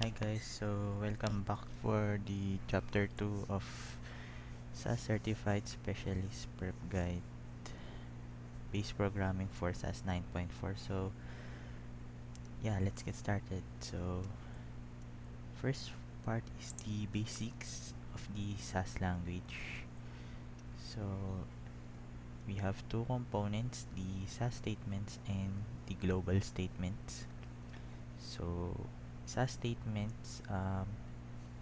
Hi guys, so welcome back for the chapter 2 of SAS Certified Specialist Prep Guide Base Programming for SAS 9.4. So yeah, let's get started. So first part is the basics of the SAS language. So we have two components, the SAS statements and the global statements. So SAS statements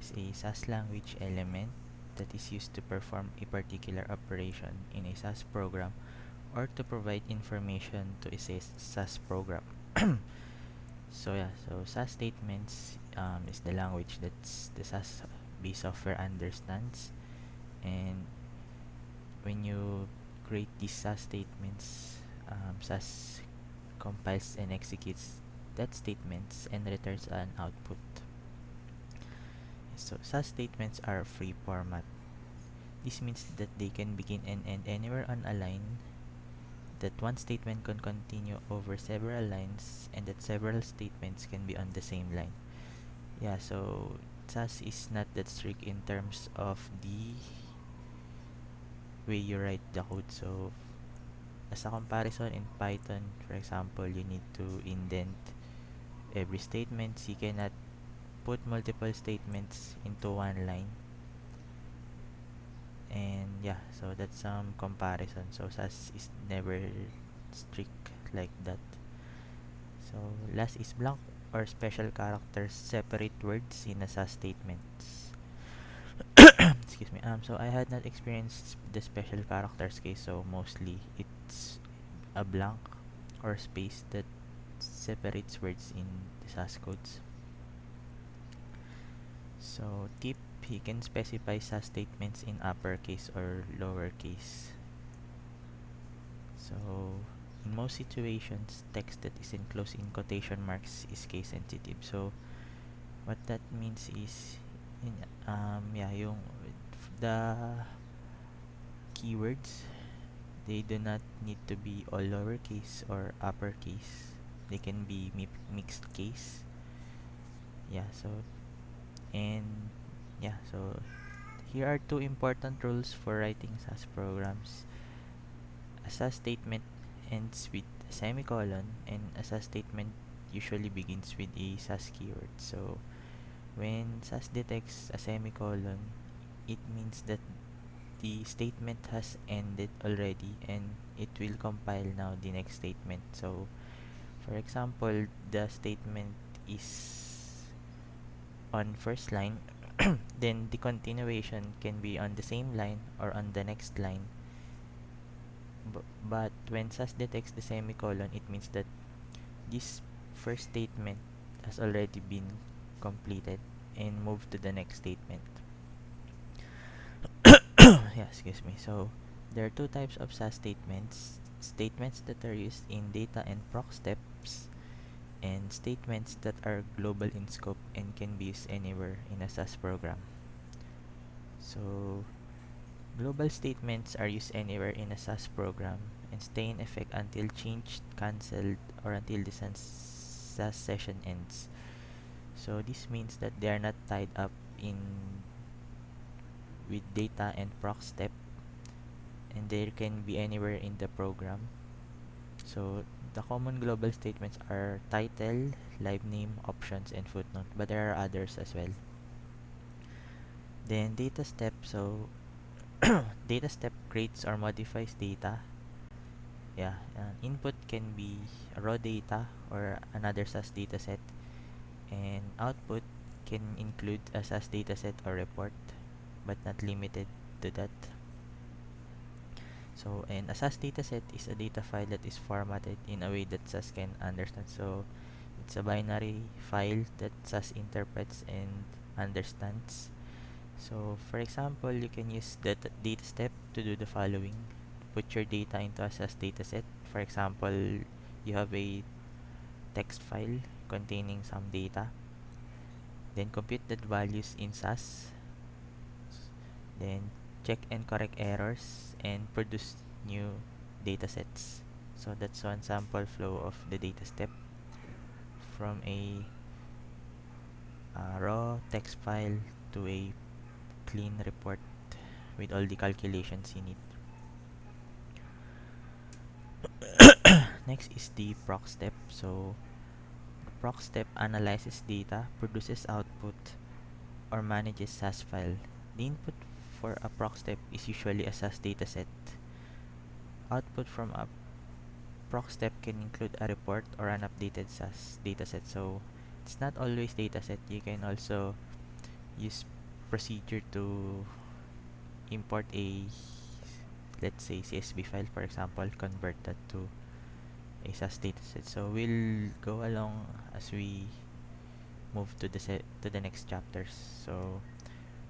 is a SAS language element that is used to perform a particular operation in a SAS program or to provide information to a SAS program. So SAS statements is the language that's the SAS based software understands, and when you create these SAS statements, SAS compiles and executes that statements and returns an output. So SAS statements are free format. This means that they can begin and end anywhere on a line, that one statement can continue over several lines, and that several statements can be on the same line. Yeah, so SAS is not that strict in terms of the way you write the code. So as a comparison, in Python, for example, you need to indent every statement. You cannot put multiple statements into one line. And yeah, so that's some comparison. So SAS is never strict like that. So last is blank or special characters separate words in a SAS statements. Excuse me. So I had not experienced the special characters case, so mostly it's a blank or space that separates words in the SAS codes. So tip, you can specify SAS statements in uppercase or lowercase. So in most situations, text that is enclosed in quotation marks is case sensitive. So what that means is, in yung the keywords, they do not need to be all lowercase or uppercase. They can be mixed case. Yeah, so and yeah, so here are two important rules for writing SAS programs. A SAS statement ends with a semicolon, and a SAS statement usually begins with a SAS keyword. So when SAS detects a semicolon, it means that the statement has ended already and it will compile now the next statement. So for example, the statement is on first line, then the continuation can be on the same line or on the next line. But when SAS detects the semicolon, it means that this first statement has already been completed and moved to the next statement. Yeah, excuse me. So there are two types of SAS statements: statements that are used in data and proc steps, and statements that are global in scope and can be used anywhere in a SAS program. So global statements are used anywhere in a SAS program and stay in effect until changed, cancelled, or until the SAS session ends. So this means that they are not tied up in with data and proc step, and they can be anywhere in the program. So the common global statements are title, live name, options, and footnote, but there are others as well. Then data step. So data step creates or modifies data. Yeah, input can be raw data or another SAS dataset, and output can include a SAS dataset or report, but not limited to that. So, and a SAS dataset is a data file that is formatted in a way that SAS can understand. So, it's a binary file that SAS interprets and understands. So, for example, you can use the data step to do the following: put your data into a SAS dataset. For example, you have a text file containing some data. Then compute that values in SAS. Then check and correct errors and produce new datasets. So that's one sample flow of the data step from a raw text file to a clean report with all the calculations you need. Next is the proc step. So the proc step analyzes data, produces output, or manages SAS file. The input for a proc step is usually a SAS dataset. Output from a proc step can include a report or an updated SAS dataset. So it's not always dataset. You can also use procedure to import a, let's say, CSV file, for example, convert that to a SAS dataset. So we'll go along as we move to the next chapters. So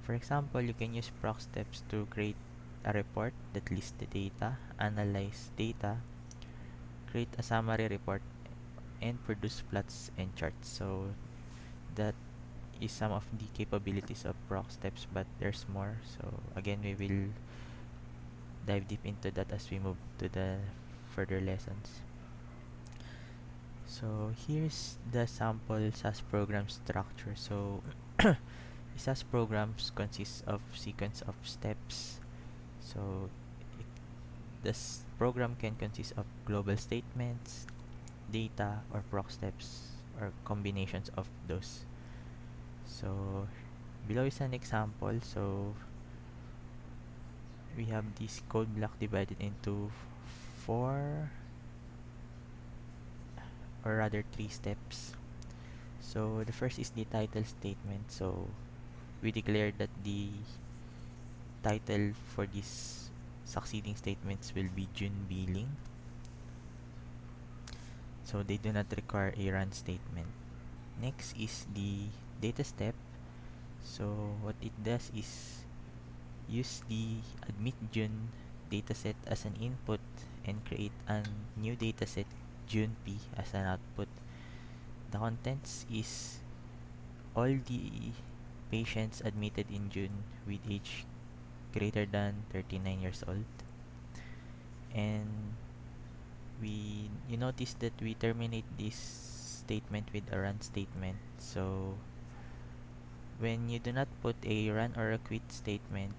for example, you can use proc steps to create a report that lists the data, analyze data, create a summary report, and produce plots and charts. So that is some of the capabilities of proc steps, but there's more. So again, we will dive deep into that as we move to the further lessons. So here's the sample SAS program structure. So SAS programs consist of sequence of steps. So it, this program can consist of global statements, data, or proc steps, or combinations of those. So below is an example. So we have this code block divided into four, or rather three steps. So the first is the title statement. So we declare that the title for these succeeding statements will be June billing. So they do not require a run statement. Next is the data step. So what it does is use the admit June dataset as an input and create a new dataset June P as an output. The contents is all the patients admitted in June with age greater than 39 years old. And you notice that we terminate this statement with a run statement. So when you do not put a run or a quit statement,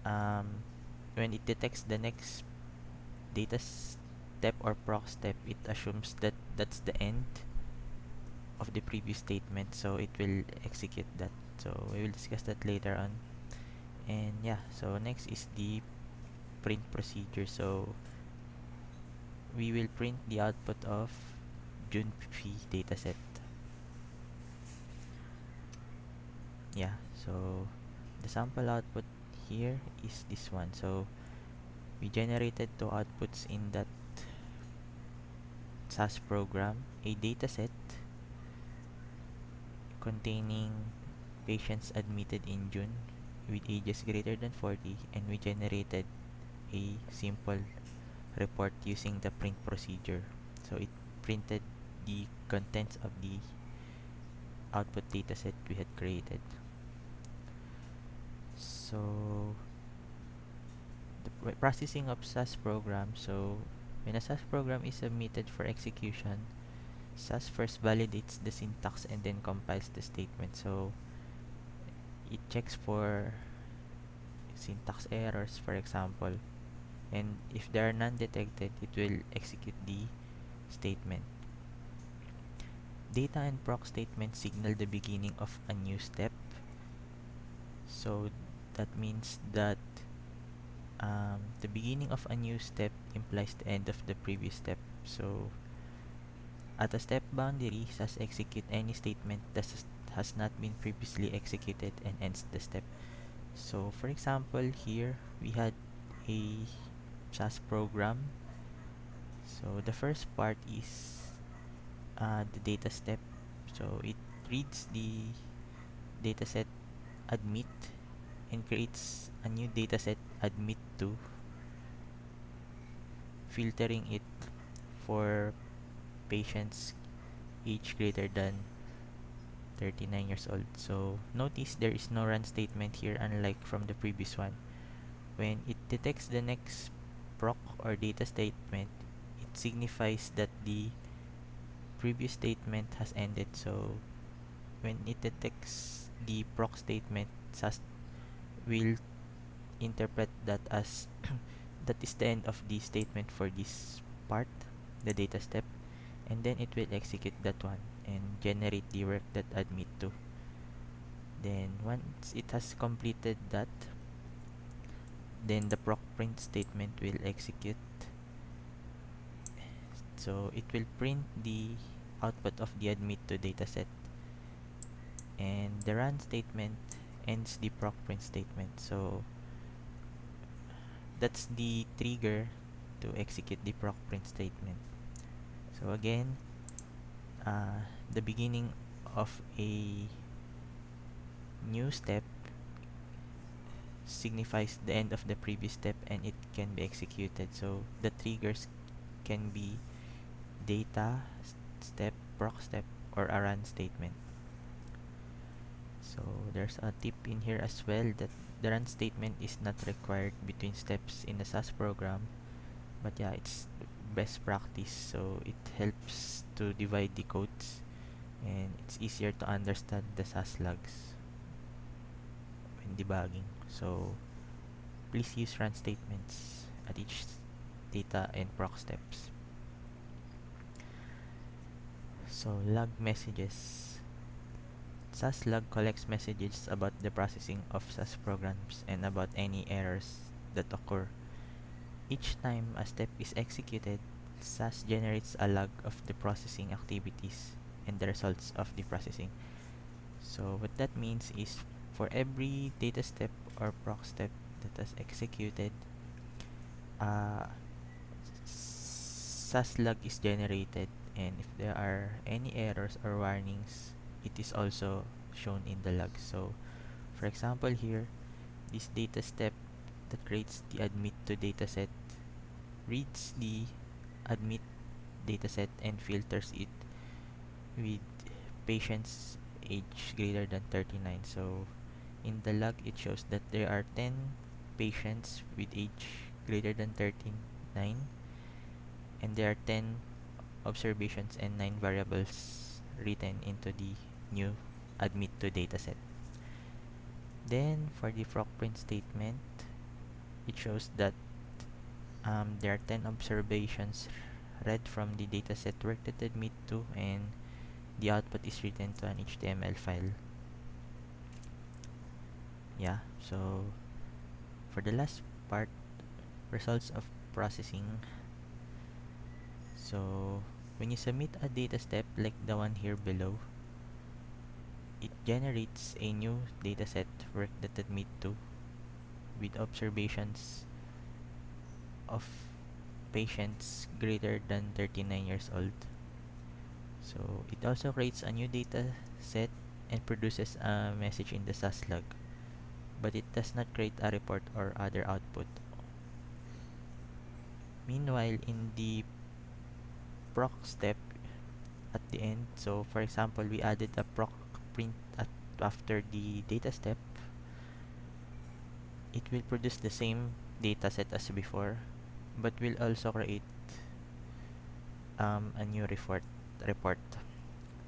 when it detects the next data step or proc step, it assumes that that's the end of the previous statement, so it will execute that. So we will discuss that later on. And yeah, so next is the print procedure. So we will print the output of JunP dataset. Yeah, so the sample output here is this one. So we generated two outputs in that SAS program, a dataset containing patients admitted in June with ages greater than 40, and we generated a simple report using the print procedure. So it printed the contents of the output dataset we had created. So the processing of SAS program. So when a SAS program is submitted for execution, SAS first validates the syntax and then compiles the statement. So it checks for syntax errors, for example, and if there are none detected, it will execute the statement. Data and proc statements signal the beginning of a new step. So that means that the beginning of a new step implies the end of the previous step. So at a step boundary, SAS execute any statement that has not been previously executed and ends the step. So for example, here we had a SAS program. So the first part is the data step. So it reads the dataset admit and creates a new dataset admit2, filtering it for patients age greater than 39 years old. So notice there is no run statement here, unlike from the previous one. When it detects the next proc or data statement, it signifies that the previous statement has ended. So when it detects the proc statement, SAS will interpret that as that is the end of the statement for this part, the data step, and then it will execute that one and generate the work that admit to. Then once it has completed that, then the proc print statement will execute. So it will print the output of the admit to dataset, and the run statement ends the proc print statement. So that's the trigger to execute the proc print statement. So again, the beginning of a new step signifies the end of the previous step and it can be executed. So the triggers can be data step, proc step, or a run statement. So there's a tip in here as well that the run statement is not required between steps in the SAS program, but yeah, it's best practice, so it helps to divide the codes and it's easier to understand the SAS logs when debugging. So please use run statements at each data and proc steps. So log messages. SAS log collects messages about the processing of SAS programs and about any errors that occur. Each time a step is executed, SAS generates a log of the processing activities and the results of the processing. So what that means is for every data step or proc step that is executed, uh, SAS log is generated, and if there are any errors or warnings, it is also shown in the log. So for example here, this data step that creates the admit to dataset reads the admit dataset and filters it with patients age greater than 39. So in the log it shows that there are 10 patients with age greater than 39, and there are 10 observations and 9 variables written into the new admit to dataset. Then for the proc print statement, it shows that there are 10 observations read from the dataset work that admit to, and the output is written to an HTML file. Yeah, so for the last part, results of processing. So when you submit a data step like the one here below, it generates a new dataset work that admit to with observations of patients greater than 39 years old. So it also creates a new data set and produces a message in the SAS log, but it does not create a report or other output. Meanwhile, in the proc step at the end, so for example, we added a proc print after the data step, it will produce the same data set as before, but will also create a new report.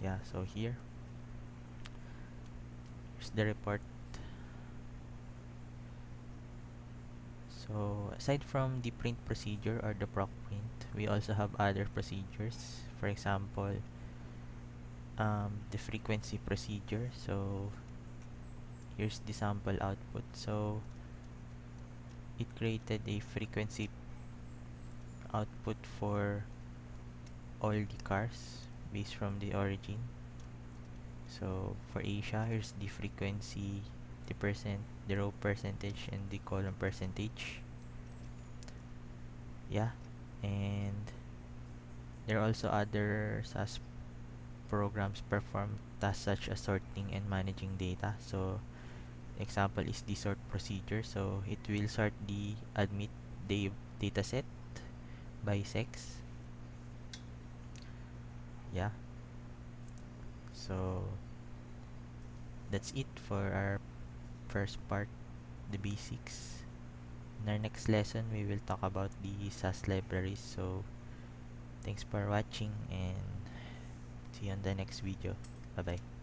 Yeah, so here's the report. So aside from the print procedure or the proc print, we also have other procedures. For example, the frequency procedure. So here's the sample output. So it created a frequency output for all the cars based from the origin. So for Asia, here's the frequency, the row percentage, and the column percentage. Yeah, and there are also other SAS programs perform tasks such as sorting and managing data. So example is the sort procedure. So it will sort the admit dataset by sex. Yeah, so that's it for our first part, the basics. In our next lesson, we will talk about the SAS libraries. So thanks for watching and see you on the next video. Bye bye.